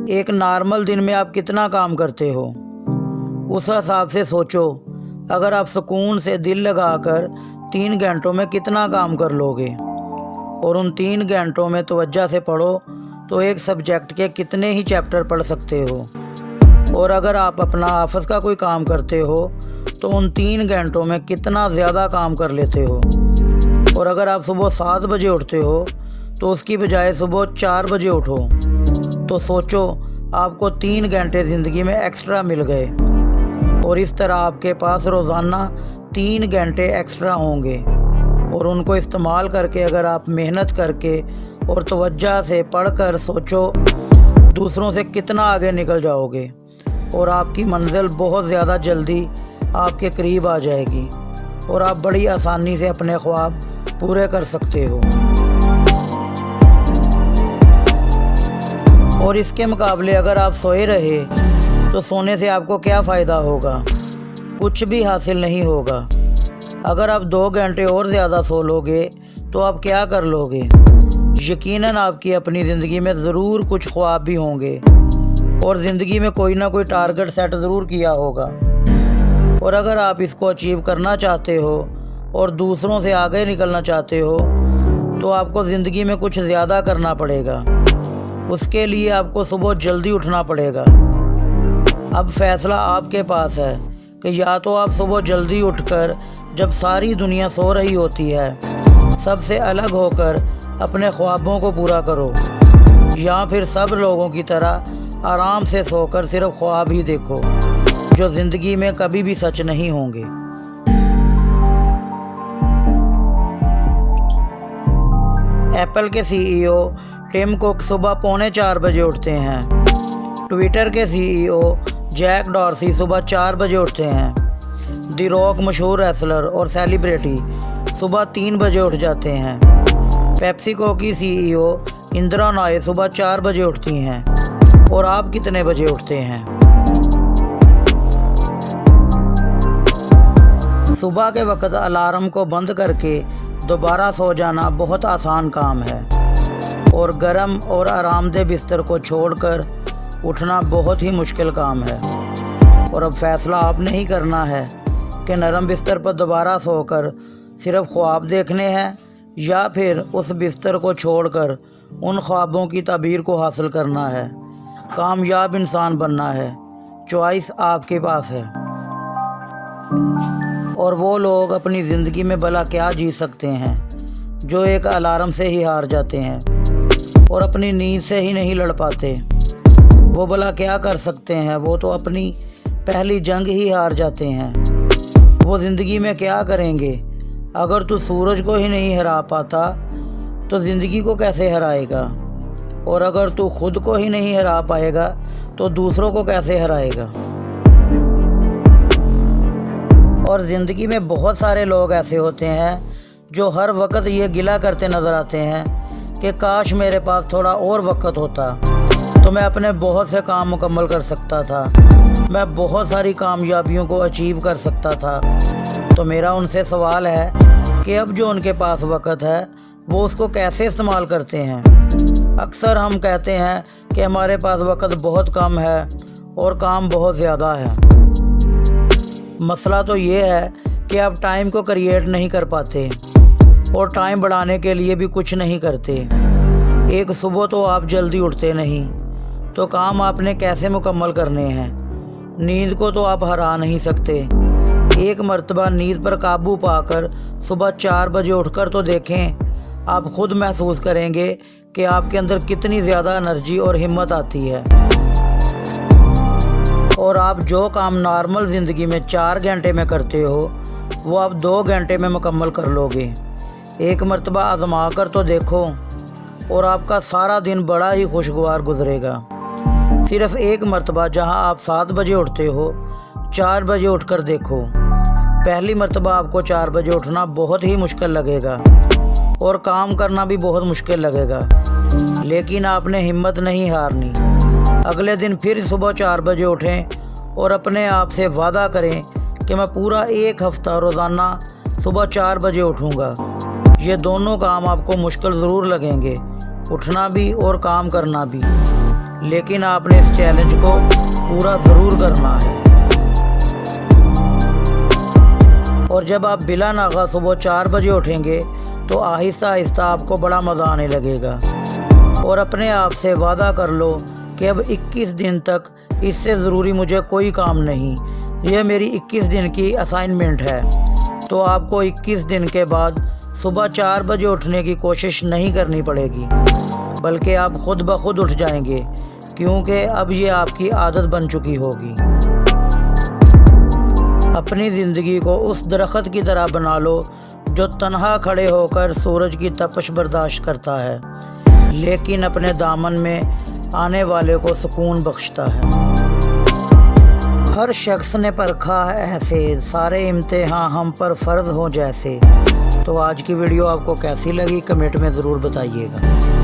एक नॉर्मल दिन में आप कितना काम करते हो, उस हिसाब से सोचो। अगर आप सुकून से दिल लगाकर 3 घंटों में कितना काम कर लोगे, और उन 3 घंटों में तवज्जो से पढ़ो तो एक सब्जेक्ट के कितने ही चैप्टर पढ़ सकते हो। और अगर आप अपना ऑफिस का कोई काम करते हो तो उन 3 घंटों में कितना ज़्यादा काम कर लेते हो। और अगर आप सुबह 7 बजे उठते हो तो उसकी बजाय सुबह 4 बजे उठो, तो सोचो आपको 3 घंटे ज़िंदगी में एक्स्ट्रा मिल गए। और इस तरह आपके पास रोज़ाना 3 घंटे एक्स्ट्रा होंगे, और उनको इस्तेमाल करके अगर आप मेहनत करके और तवज्जो से पढ़कर सोचो, दूसरों से कितना आगे निकल जाओगे और आपकी मंजिल बहुत ज़्यादा जल्दी आपके करीब आ जाएगी और आप बड़ी आसानी से अपने ख्वाब पूरे कर सकते हो। और इसके मुकाबले अगर आप सोए रहे तो सोने से आपको क्या फ़ायदा होगा? कुछ भी हासिल नहीं होगा। अगर आप 2 घंटे और ज़्यादा सो लोगे तो आप क्या कर लोगे? यकीनन आपकी अपनी ज़िंदगी में ज़रूर कुछ ख्वाब भी होंगे और ज़िंदगी में कोई ना कोई टारगेट सेट ज़रूर किया होगा। और अगर आप इसको अचीव करना चाहते हो और दूसरों से आगे निकलना चाहते हो तो आपको ज़िंदगी में कुछ ज़्यादा करना पड़ेगा। उसके लिए आपको सुबह जल्दी उठना पड़ेगा। अब फ़ैसला आपके पास है कि या तो आप सुबह जल्दी उठकर जब सारी दुनिया सो रही होती है सबसे अलग होकर अपने ख्वाबों को पूरा करो, या फिर सब लोगों की तरह आराम से सोकर सिर्फ ख्वाब ही देखो जो ज़िंदगी में कभी भी सच नहीं होंगे। एप्पल के सीईओ टिम कुक सुबह 3:45 बजे उठते हैं। ट्विटर के सीईओ जैक डॉर्सी सुबह 4 बजे उठते हैं। दी रॉक मशहूर रेसलर और सेलिब्रिटी सुबह 3 बजे उठ जाते हैं। पेप्सिको की सीईओ इंदिरा नॉय सुबह 4 बजे उठती हैं। और आप कितने बजे उठते हैं? सुबह के वक्त अलार्म को बंद करके दोबारा सो जाना बहुत आसान काम है, और गर्म और आरामदेह बिस्तर को छोड़कर उठना बहुत ही मुश्किल काम है। और अब फैसला आपने ही करना है कि नरम बिस्तर पर दोबारा सोकर सिर्फ ख्वाब देखने हैं या फिर उस बिस्तर को छोड़कर उन ख्वाबों की ताबीर को हासिल करना है, कामयाब इंसान बनना है। चॉइस आपके पास है। और वो लोग अपनी ज़िंदगी में भला क्या जी सकते हैं जो एक अलार्म से ही हार जाते हैं और अपनी नींद से ही नहीं लड़ पाते? वो भला क्या कर सकते हैं? वो तो अपनी पहली जंग ही हार जाते हैं। वो ज़िंदगी में क्या करेंगे? अगर तू सूरज को ही नहीं हरा पाता तो ज़िंदगी को कैसे हराएगा? और अगर तू खुद को ही नहीं हरा पाएगा तो दूसरों को कैसे हराएगा? और ज़िंदगी में बहुत सारे लोग ऐसे होते हैं जो हर वक्त ये गिला करते नज़र आते हैं कि काश मेरे पास थोड़ा और वक्त होता तो मैं अपने बहुत से काम मुकम्मल कर सकता था, मैं बहुत सारी कामयाबियों को अचीव कर सकता था। तो मेरा उनसे सवाल है कि अब जो उनके पास वक्त है वो उसको कैसे इस्तेमाल करते हैं? अक्सर हम कहते हैं कि हमारे पास वक्त बहुत कम है और काम बहुत ज़्यादा है। मसला तो ये है कि आप टाइम को क्रिएट नहीं कर पाते और टाइम बढ़ाने के लिए भी कुछ नहीं करते। एक सुबह तो आप जल्दी उठते नहीं, तो काम आपने कैसे मुकम्मल करने हैं? नींद को तो आप हरा नहीं सकते। एक मर्तबा नींद पर काबू पाकर सुबह 4 बजे उठकर तो देखें, आप खुद महसूस करेंगे कि आपके अंदर कितनी ज़्यादा एनर्जी और हिम्मत आती है। और आप जो काम नॉर्मल ज़िंदगी में 4 घंटे में करते हो वो आप 2 घंटे में मुकम्मल कर लोगे। एक मर्तबा आजमा कर तो देखो और आपका सारा दिन बड़ा ही खुशगवार गुजरेगा। सिर्फ एक मर्तबा जहां आप 7 बजे उठते हो 4 बजे उठकर देखो। पहली मर्तबा आपको 4 बजे उठना बहुत ही मुश्किल लगेगा और काम करना भी बहुत मुश्किल लगेगा, लेकिन आपने हिम्मत नहीं हारनी। अगले दिन फिर सुबह 4 बजे उठें और अपने आप से वादा करें कि मैं पूरा 1 हफ़्ता रोज़ाना सुबह 4 बजे उठूँगा। ये दोनों काम आपको मुश्किल ज़रूर लगेंगे, उठना भी और काम करना भी, लेकिन आपने इस चैलेंज को पूरा ज़रूर करना है। और जब आप बिला नागा सुबह 4 बजे उठेंगे तो आहिस्ता आहिस्ता आपको बड़ा मज़ा आने लगेगा। और अपने आप से वादा कर लो कि अब 21 दिन तक इससे ज़रूरी मुझे कोई काम नहीं, यह मेरी 21 दिन की असाइनमेंट है। तो आपको 21 दिन के बाद सुबह 4 बजे उठने की कोशिश नहीं करनी पड़ेगी, बल्कि आप खुद ब खुद उठ जाएंगे, क्योंकि अब ये आपकी आदत बन चुकी होगी। अपनी ज़िंदगी को उस दरख्त की तरह बना लो जो तन्हा खड़े होकर सूरज की तपश बर्दाश्त करता है, लेकिन अपने दामन में आने वाले को सुकून बख्शता है। हर शख्स ने परखा है ऐसे, सारे इम्तिहान हम पर फ़र्ज़ हों जैसे। तो आज की वीडियो आपको कैसी लगी कमेंट में ज़रूर बताइएगा।